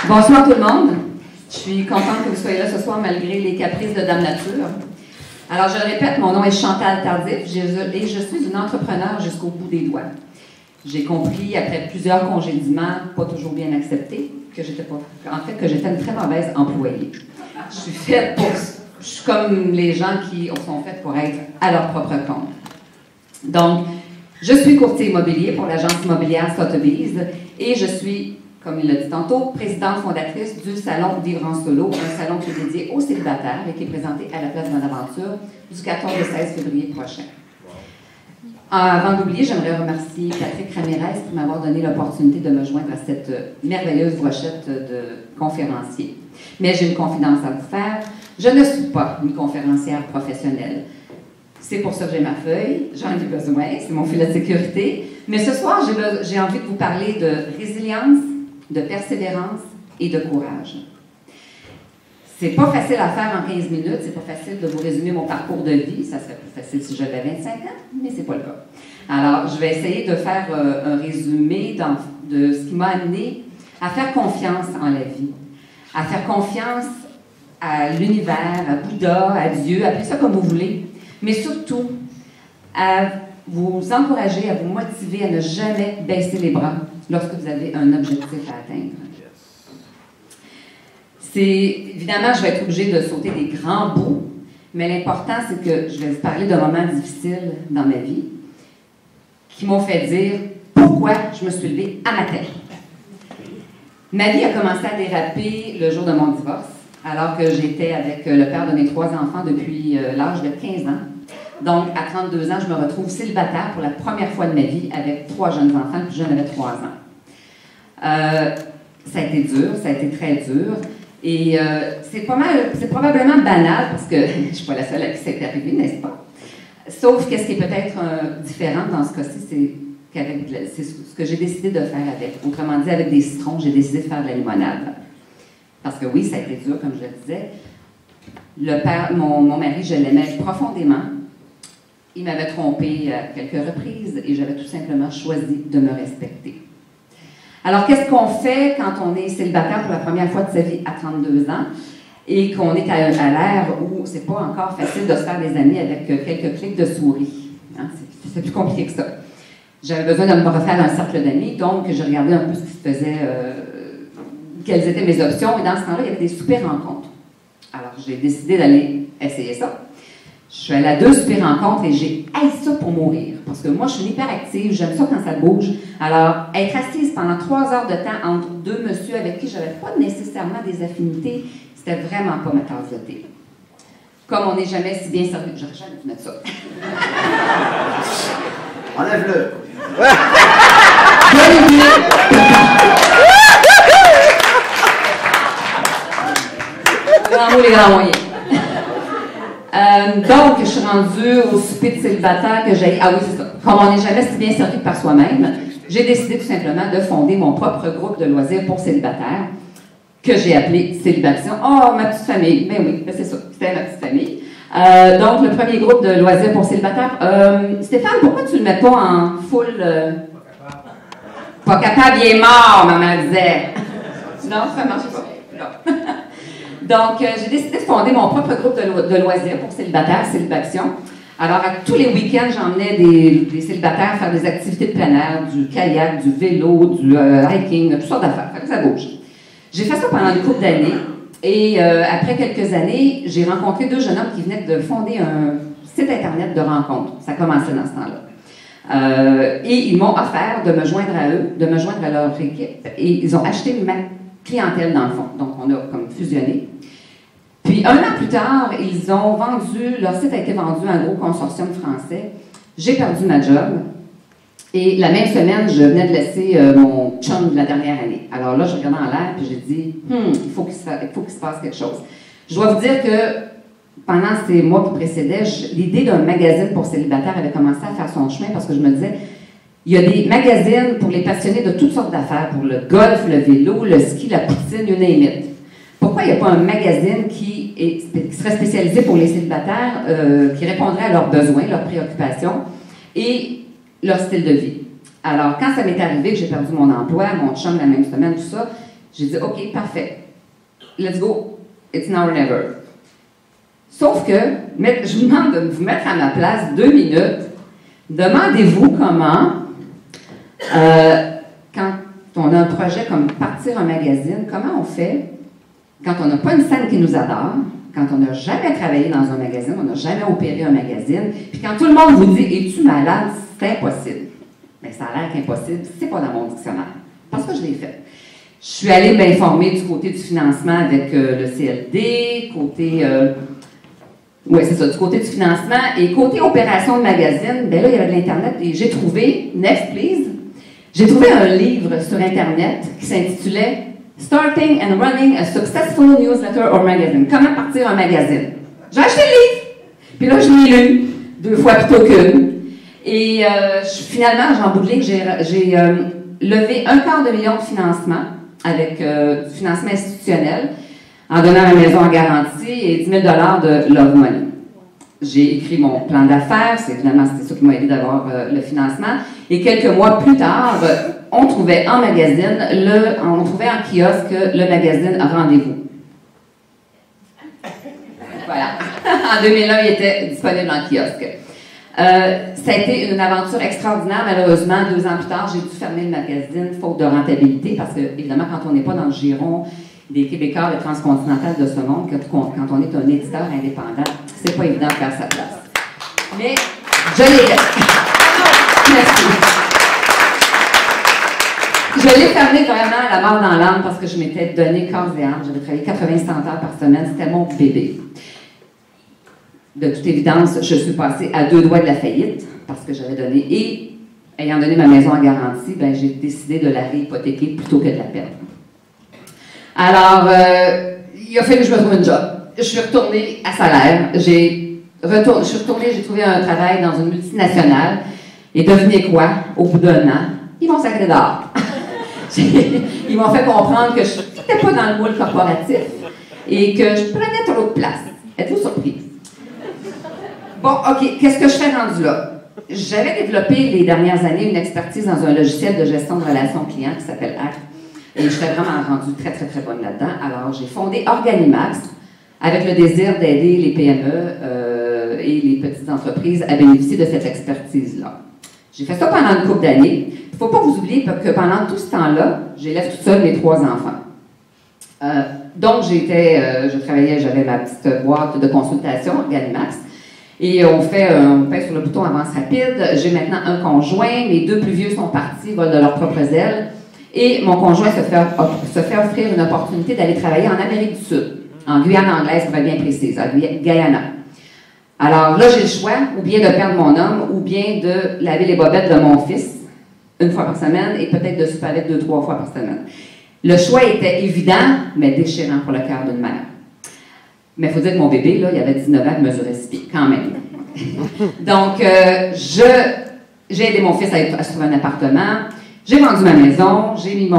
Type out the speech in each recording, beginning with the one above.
Bonsoir tout le monde. Je suis contente que vous soyez là ce soir malgré les caprices de Dame Nature. Alors, je le répète, mon nom est Chantal Tardif et je suis une entrepreneure jusqu'au bout des doigts. J'ai compris, après plusieurs congédiements, pas toujours bien acceptés, que j'étais une très mauvaise employée. Je suis comme les gens qui sont faits pour être à leur propre compte. Donc, je suis courtier immobilier pour l'agence immobilière Sotheby's et je suis, comme il l'a dit tantôt, présidente fondatrice du Salon Vivre en Solo, un salon qui est dédié aux célibataires et qui est présenté à la Place Bonaventure du 14 au 16 février prochain. Avant d'oublier, j'aimerais remercier Patrick Ramirez pour m'avoir donné l'opportunité de me joindre à cette merveilleuse brochette de conférenciers. Mais j'ai une confidence à vous faire. Je ne suis pas une conférencière professionnelle. C'est pour ça que j'ai ma feuille, j'en ai besoin, c'est mon filet de sécurité. Mais ce soir, j'ai envie de vous parler de résilience, de persévérance et de courage. C'est pas facile à faire en 15 minutes, c'est pas facile de vous résumer mon parcours de vie, ça serait plus facile si j'avais 25 ans, mais c'est pas le cas. Alors, je vais essayer de faire un résumé de ce qui m'a amené à faire confiance en la vie, à faire confiance à l'univers, à Bouddha, à Dieu, appelez ça comme vous voulez, mais surtout à vous encourager, à vous motiver à ne jamais baisser les bras lorsque vous avez un objectif à atteindre. Évidemment, je vais être obligée de sauter des grands bouts, mais l'important, c'est que je vais vous parler de moments difficiles dans ma vie qui m'ont fait dire pourquoi je me suis levée à matin. Ma vie a commencé à déraper le jour de mon divorce, alors que j'étais avec le père de mes 3 enfants depuis l'âge de 15 ans. Donc, à 32 ans, je me retrouve célibataire pour la première fois de ma vie avec 3 jeunes enfants, le plus jeune avait 3 ans. Ça a été dur, ça a été très dur. Et c'est probablement banal, parce que je ne suis pas la seule à qui c'est arrivé, n'est-ce pas? Sauf que ce qui est peut-être différent dans ce cas-ci, c'est ce que j'ai décidé de faire avec. Autrement dit, avec des citrons, j'ai décidé de faire de la limonade. Parce que oui, ça a été dur, comme je le disais. Mon mari, je l'aimais profondément. Il m'avait trompée à quelques reprises et j'avais tout simplement choisi de me respecter. Alors, qu'est-ce qu'on fait quand on est célibataire pour la première fois de sa vie à 32 ans et qu'on est à l'ère où c'est pas encore facile de se faire des amis avec quelques clics de souris? Hein? C'est plus compliqué que ça. J'avais besoin de me refaire un cercle d'amis, donc je regardais un peu ce qui se faisait, quelles étaient mes options, et dans ce temps-là, il y avait des super rencontres. Alors, j'ai décidé d'aller essayer ça. Je suis allée à 2 super rencontres et j'ai haï ça pour mourir. Parce que moi, je suis une hyperactive, j'aime ça quand ça bouge. Alors, être assise pendant 3 heures de temps entre 2 messieurs avec qui je n'avais pas nécessairement des affinités, c'était vraiment pas ma tasse de thé. Comme on n'est jamais si bien servi. J'aurais jamais pu mettre ça. Enlève-le. Bonne idée. Grand mot, les grands moyens. Donc, je suis rendue au souper de célibataire que j'ai... Ah oui, c'est ça. Comme on n'est jamais si bien servi par soi-même, j'ai décidé tout simplement de fonder mon propre groupe de loisirs pour célibataires que j'ai appelé Célibation. Oh, ma petite famille. Ben oui, ben c'est ça. C'était ma petite famille. Donc, le premier groupe de loisirs pour célibataires. Stéphane, pourquoi tu ne le mets pas en full... Pas capable, il est mort, maman disait. Non, ça ne marche pas. Non. Donc, j'ai décidé de fonder mon propre groupe de loisirs pour célibataires, Célibation. Alors, tous les week-ends, j'emmenais des célibataires faire des activités de plein air, du kayak, du vélo, du hiking, toutes sortes d'affaires. Fait que ça bouge. J'ai fait ça pendant une couple d'années. Et après quelques années, j'ai rencontré 2 jeunes hommes qui venaient de fonder un site Internet de rencontres. Ça commençait dans ce temps-là. Et ils m'ont offert de me joindre à eux, de me joindre à leur équipe. Et ils ont acheté ma clientèle, dans le fond. Donc, on a comme fusionné. Puis, 1 an plus tard, ils ont vendu, leur site a été vendu à un gros consortium français. J'ai perdu ma job. Et la même semaine, je venais de laisser mon chum de la dernière année. Alors là, je regardais en l'air et j'ai dit, il faut qu'il se passe quelque chose. Je dois vous dire que pendant ces mois qui précédaient, l'idée d'un magazine pour célibataires avait commencé à faire son chemin parce que je me disais, il y a des magazines pour les passionnés de toutes sortes d'affaires, pour le golf, le vélo, le ski, la poutine, you name it. Pourquoi il n'y a pas un magazine qui serait spécialisé pour les célibataires, qui répondrait à leurs besoins, leurs préoccupations et leur style de vie? Alors, quand ça m'est arrivé que j'ai perdu mon emploi, mon chum la même semaine, tout ça, J'ai dit, OK, parfait. Let's go. It's now or never. Sauf que, je vous demande de vous mettre à ma place 2 minutes. Demandez-vous comment, quand on a un projet comme partir un magazine, comment on fait quand on n'a pas une scène qui nous adore, quand on n'a jamais travaillé dans un magazine, on n'a jamais opéré un magazine, puis quand tout le monde vous dit « Es-tu malade? » C'est impossible. Mais ça a l'air qu'impossible, c'est pas dans mon dictionnaire. Parce que je l'ai fait. Je suis allée m'informer du côté du financement avec le CLD, côté... oui, c'est ça, du côté du financement. Et côté opération de magazine, ben là, il y avait de l'Internet et j'ai trouvé, next please, j'ai trouvé un livre sur Internet qui s'intitulait Starting and Running a Successful Newsletter or Magazine. Comment partir un magazine. J'ai acheté le livre. Puis là, je l'ai lu 2 fois plutôt qu'une. Et finalement, en bout de ligne, j'ai levé 250 000 de financement avec du financement institutionnel en donnant ma maison en garantie et 10 000 de Love Money. J'ai écrit mon plan d'affaires, évidemment c'était ça qui m'a aidé d'avoir le financement. Et quelques mois plus tard, on trouvait en magazine, on trouvait en kiosque le magazine Rendez-vous. Voilà. En 2001, il était disponible en kiosque. Ça a été une aventure extraordinaire. Malheureusement, 2 ans plus tard, j'ai dû fermer le magazine faute de rentabilité parce que, évidemment, quand on n'est pas dans le giron des Québécois et transcontinentales de ce monde, quand on est un éditeur indépendant, c'est pas évident de faire sa place. Mais je l'ai fait. Merci. Je l'ai fermé vraiment à la mort dans l'âme parce que je m'étais donné corps et âme. J'avais travaillé 80-100 heures par semaine. C'était mon bébé. De toute évidence, je suis passée à 2 doigts de la faillite parce que j'avais donné, et ayant donné ma maison en garantie, ben, j'ai décidé de la réhypothéquer plutôt que de la perdre. Alors, il a fallu que je me trouve un job. Je suis retournée à salaire. Je suis retournée, j'ai trouvé un travail dans une multinationale. Et devinez quoi? Au bout d'1 an, ils m'ont sacré dehors. Ils m'ont fait comprendre que je n'étais pas dans le moule corporatif et que je prenais trop de place. Êtes-vous surpris? Bon, OK, qu'est-ce que je fais rendu là? J'avais développé les dernières années une expertise dans un logiciel de gestion de relations clients qui s'appelle ACT. Et j'étais vraiment rendue très, très, très bonne là-dedans. Alors, j'ai fondé Organimax avec le désir d'aider les PME et les petites entreprises à bénéficier de cette expertise-là. J'ai fait ça pendant une couple d'années. Il ne faut pas vous oublier que pendant tout ce temps-là, j'élève toute seule mes 3 enfants. Donc, je travaillais, j'avais ma petite boîte de consultation, Organimax. Et on pèse sur le bouton avance rapide. J'ai maintenant un conjoint. Mes 2 plus vieux sont partis, volent de leurs propres ailes. Et mon conjoint se fait offrir une opportunité d'aller travailler en Amérique du Sud, en Guyane anglaise, pour être bien précise, à Guyana. Alors là, j'ai le choix, ou bien de perdre mon homme, ou bien de laver les bobettes de mon fils, 1 fois par semaine, et peut-être de souper avec 2-3 fois par semaine. Le choix était évident, mais déchirant pour le cœur d'une mère. Mais il faut dire que mon bébé, là, il avait 19 ans, il mesurait 6 pieds, quand même. Donc, j'ai aidé mon fils à se trouver un appartement. J'ai vendu ma maison, j'ai mis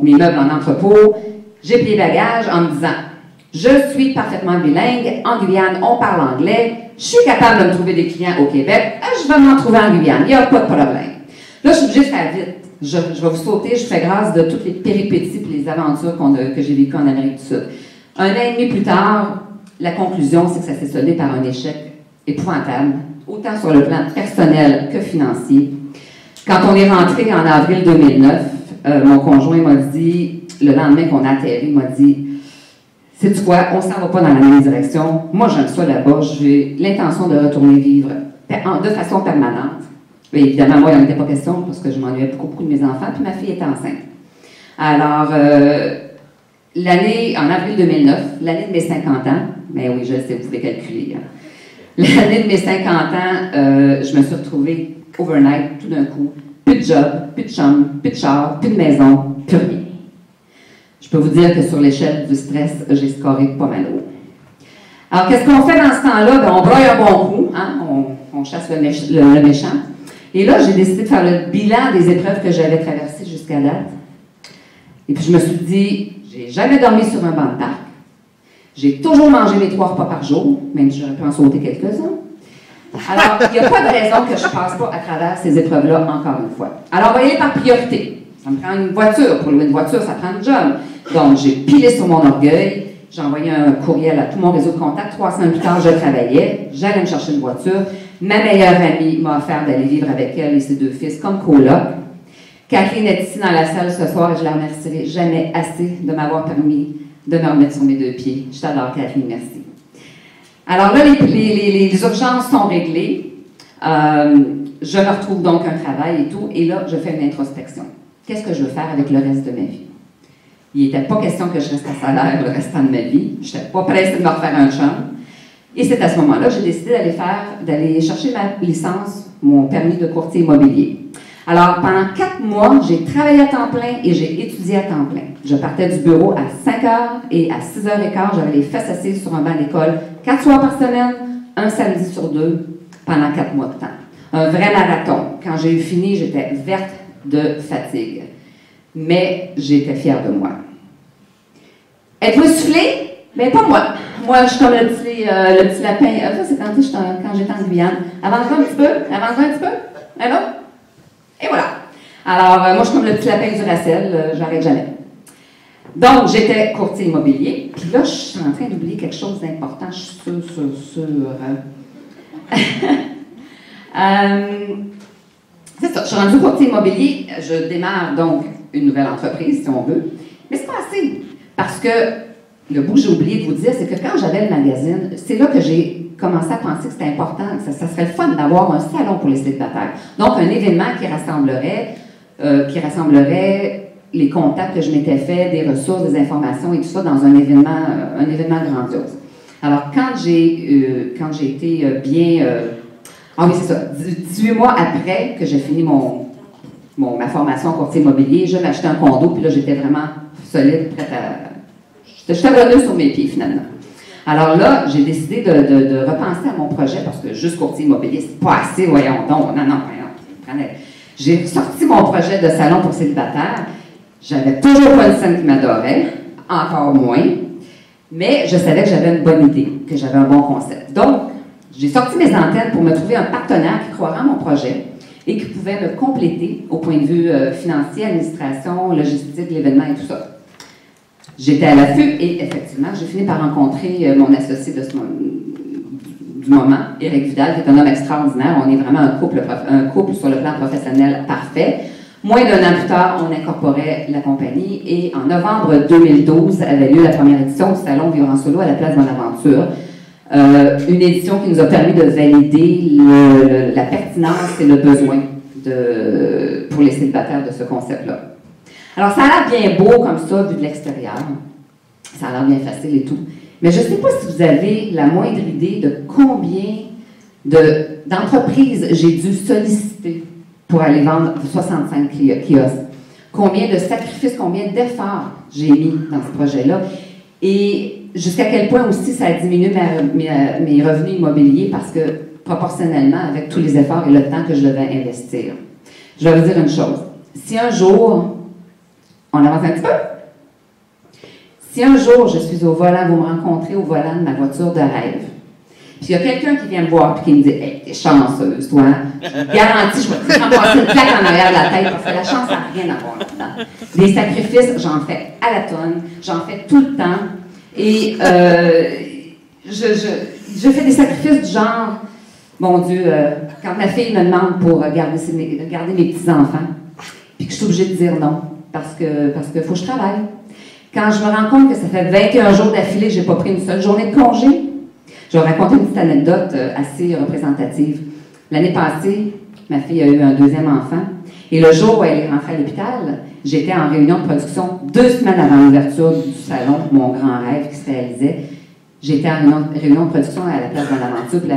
mes meubles en entrepôt, j'ai plié bagages en me disant « Je suis parfaitement bilingue, en Guyane, on parle anglais, je suis capable de me trouver des clients au Québec, je vais m'en trouver en Guyane, il n'y a pas de problème. » Là, je suis obligée de faire vite. Je vais vous sauter, je fais grâce de toutes les péripéties et les aventures que j'ai vécues en Amérique du Sud. 1 an et demi plus tard, la conclusion, c'est que ça s'est soldé par un échec épouvantable, autant sur le plan personnel que financier. Quand on est rentré en avril 2009, mon conjoint m'a dit, le lendemain qu'on a atterri, il m'a dit « Sais-tu quoi, on ne s'en va pas dans la même direction. Moi, j'aime ça là-bas. J'ai l'intention de retourner vivre de façon permanente. » Mais évidemment, moi, il n'en était pas question parce que je m'ennuyais beaucoup de mes enfants, puis ma fille était enceinte. Alors, en avril 2009, l'année de mes 50 ans, mais oui, je le sais, vous pouvez calculer. Hein. L'année de mes 50 ans, je me suis retrouvée overnight, tout d'un coup. Plus de job, plus de chambre, plus de char, plus de maison, plus rien. Je peux vous dire que sur l'échelle du stress, j'ai scoré pas mal haut. Alors, qu'est-ce qu'on fait dans ce temps-là? Ben, on broye un bon coup, hein? On chasse le méchant. Et là, j'ai décidé de faire le bilan des épreuves que j'avais traversées jusqu'à date. Et puis, je me suis dit, j'ai jamais dormi sur un banc de parc. J'ai toujours mangé mes 3 repas par jour, même si j'aurais pu en sauter quelques-uns. Alors, il n'y a pas de raison que je ne passe pas à travers ces épreuves-là encore une fois. Alors, on va y aller par priorité. Ça me prend une voiture. Pour louer une voiture, ça prend un job. Donc, j'ai pilé sur mon orgueil, j'ai envoyé un courriel à tout mon réseau de contacts. 3 semaines plus tard, je travaillais, j'allais me chercher une voiture. Ma meilleure amie m'a offert d'aller vivre avec elle et ses 2 fils comme coloc. Kathleen est ici dans la salle ce soir et je la remercierai jamais assez de m'avoir permis de me remettre sur mes 2 pieds. Je t'adore, Kathleen, merci. Alors là, les urgences sont réglées. Je me retrouve donc un travail et tout, et là, je fais une introspection. Qu'est-ce que je veux faire avec le reste de ma vie? Il n'était pas question que je reste à salaire le restant de ma vie. Je n'étais pas pressée de me refaire un chum. Et c'est à ce moment-là que j'ai décidé d'aller chercher ma licence, mon permis de courtier immobilier. Alors, pendant 4 mois, j'ai travaillé à temps plein et j'ai étudié à temps plein. Je partais du bureau à 5 heures et à 6 h 15, j'avais les fesses assises sur un banc d'école 4 soirs par semaine, un samedi sur 2, pendant 4 mois de temps. Un vrai marathon. Quand j'ai eu fini, j'étais verte de fatigue. Mais j'étais fière de moi. Êtes-vous essoufflé? Bien, pas moi. Moi, je suis comme le petit lapin. Ça, c'est quand j'étais en Guyane. Avance-toi un petit peu. Avance-toi un petit peu. Allô? Et voilà. Alors, moi, je suis comme le petit lapin du Racel. J'arrête jamais. Donc, j'étais courtier immobilier. Puis là, je suis en train d'oublier quelque chose d'important. Je suis sûre. C'est ça. Je suis rendue courtier immobilier. Je démarre donc une nouvelle entreprise, si on veut. Mais c'est pas assez. Parce que le bout que j'ai oublié de vous dire, c'est que quand j'avais le magazine, c'est là que j'ai commencé à penser que c'était important, que ça serait le fun d'avoir un salon pour les célibataires. Donc, un événement qui rassemblerait les contacts que je m'étais fait, des ressources, des informations et tout ça dans un événement grandiose. Alors, quand j'ai été bien... ah oui, c'est ça. 18 mois après que j'ai fini ma formation en courtier immobilier, je m'achetais un condo, puis là, j'étais vraiment solide, prête à... J'étais revenue sur mes pieds, finalement. Alors là, j'ai décidé de repenser à mon projet, parce que juste courtier immobilier, c'est pas assez, voyons donc. Non, voyons. J'ai sorti mon projet de salon pour célibataires. J'avais toujours pas une scène qui m'adorait, encore moins, mais je savais que j'avais une bonne idée, que j'avais un bon concept. Donc, j'ai sorti mes antennes pour me trouver un partenaire qui croirait en mon projet et qui pouvait me compléter au point de vue financier, administration, logistique, l'événement et tout ça. J'étais à l'affût et effectivement, j'ai fini par rencontrer mon associé du moment, Éric Vidal, qui est un homme extraordinaire. On est vraiment un couple sur le plan professionnel parfait. Moins d'1 an plus tard, on incorporait la compagnie et en novembre 2012 avait lieu la première édition du Salon Vivre en Solo à la Place Bonaventure. Une édition qui nous a permis de valider la pertinence et le besoin pour les célibataires de ce concept-là. Alors, ça a l'air bien beau comme ça, vu de l'extérieur. Ça a l'air bien facile et tout. Mais je ne sais pas si vous avez la moindre idée de combien d'entreprises j'ai dû solliciter pour aller vendre 65 kiosques. Combien de sacrifices, combien d'efforts j'ai mis dans ce projet-là. Et jusqu'à quel point aussi ça a diminué mes revenus immobiliers parce que, proportionnellement, avec tous les efforts et le temps que je devais investir. Je vais vous dire une chose. Si un jour, on avance un petit peu? Si un jour je suis au volant, vous me rencontrez au volant de ma voiture de rêve, puis il y a quelqu'un qui vient me voir et qui me dit « Hey, t'es chanceuse, toi. Je vous garantis, je vais te faire passer une claque en arrière de la tête parce que la chance n'a rien à voir là-dedans. » Des sacrifices, j'en fais à la tonne, j'en fais tout le temps. Et je fais des sacrifices du genre, mon Dieu, quand ma fille me demande pour garder mes petits-enfants, puis que je suis obligée de dire non, parce que faut que je travaille. Quand je me rends compte que ça fait 21 jours d'affilée que je n'ai pas pris une seule journée de congé, je vais raconter une petite anecdote assez représentative. L'année passée, ma fille a eu un 2e enfant, et le jour où elle est rentrée à l'hôpital, j'étais en réunion de production 2 semaines avant l'ouverture du salon, mon grand rêve qui se réalisait. J'étais en réunion de production à la Place Bonaventure, puis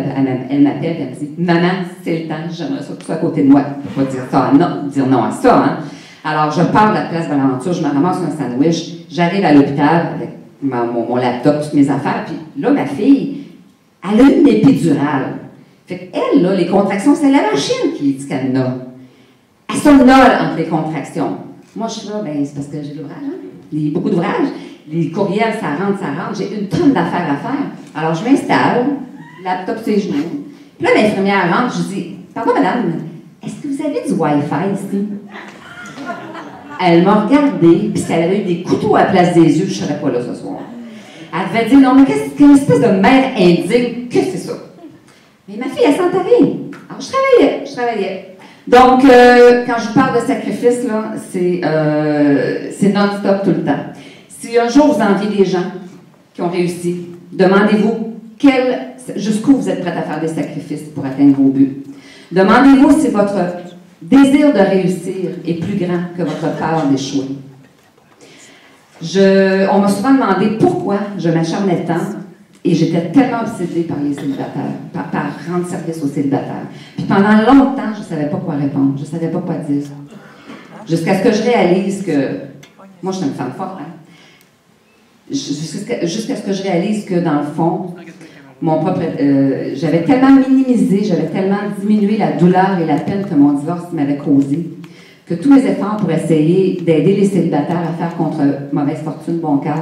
elle m'appelle et elle me dit « Maman, c'est le temps, j'aimerais ça que tu sois à côté de moi. » Je ne peux pas dire non à ça, hein. Alors, je pars de la Place Bonaventure, je me ramasse un sandwich, j'arrive à l'hôpital avec mon laptop, toutes mes affaires, puis là, ma fille, elle a une épidurale. Fait qu'elle, là, les contractions, c'est la machine qui dit qu'elle en a. Elle somnole entre les contractions. Moi, je suis là, ben, c'est parce que j'ai de l'ouvrage, hein? Beaucoup d'ouvrages. Les courriels, ça rentre. J'ai une tonne d'affaires à faire. Alors, je m'installe, laptop sur les genoux. Puis là, l'infirmière rentre, je dis « Pardon, madame, est-ce que vous avez du Wi-Fi ici? » Elle m'a regardée, puis si elle avait eu des couteaux à la place des yeux, je ne serais pas là ce soir. Elle devait dire, non, mais quelle espèce de mère indigne, que c'est ça? Mais ma fille, elle sentait rien. Alors, je travaillais. Donc, quand je vous parle de sacrifice, là, c'est non-stop tout le temps. Si un jour vous enviez des gens qui ont réussi, demandez-vous jusqu'où vous êtes prêt à faire des sacrifices pour atteindre vos buts. Demandez-vous si votre désir de réussir est plus grand que votre peur d'échouer. On m'a souvent demandé pourquoi je m'acharnais tant et j'étais tellement obsédée par les célibataires, par rendre service aux célibataires. Puis pendant longtemps, je ne savais pas quoi répondre, je ne savais pas quoi dire. Jusqu'à ce que je réalise que... Moi, je suis une femme forte, hein? Jusqu'à ce que je réalise que, dans le fond, j'avais tellement minimisé, j'avais tellement diminué la douleur et la peine que mon divorce m'avait causé, que tous les efforts pour essayer d'aider les célibataires à faire contre mauvaise fortune, bon cœur,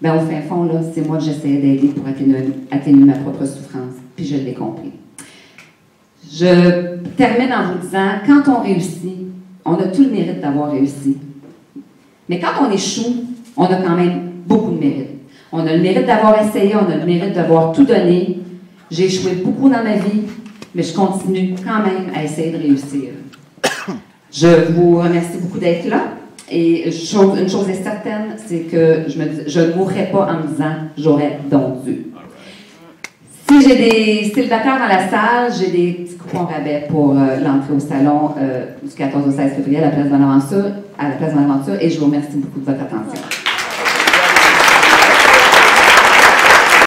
bien, au fin fond, là, c'est moi que j'essayais d'aider pour atténuer ma propre souffrance. Puis je l'ai compris. Je termine en vous disant, quand on réussit, on a tout le mérite d'avoir réussi. Mais quand on échoue, on a quand même beaucoup de mérite. On a le mérite d'avoir essayé, on a le mérite d'avoir tout donné. J'ai échoué beaucoup dans ma vie, mais je continue quand même à essayer de réussir. Je vous remercie beaucoup d'être là. Et une chose est certaine, c'est que je ne mourrai pas en me disant « j'aurais donc dû ». Si j'ai des célibataires dans la salle, j'ai des petits coupons rabais pour l'entrée au salon du 14 au 16 février à la place de l'Aventure, et je vous remercie beaucoup de votre attention.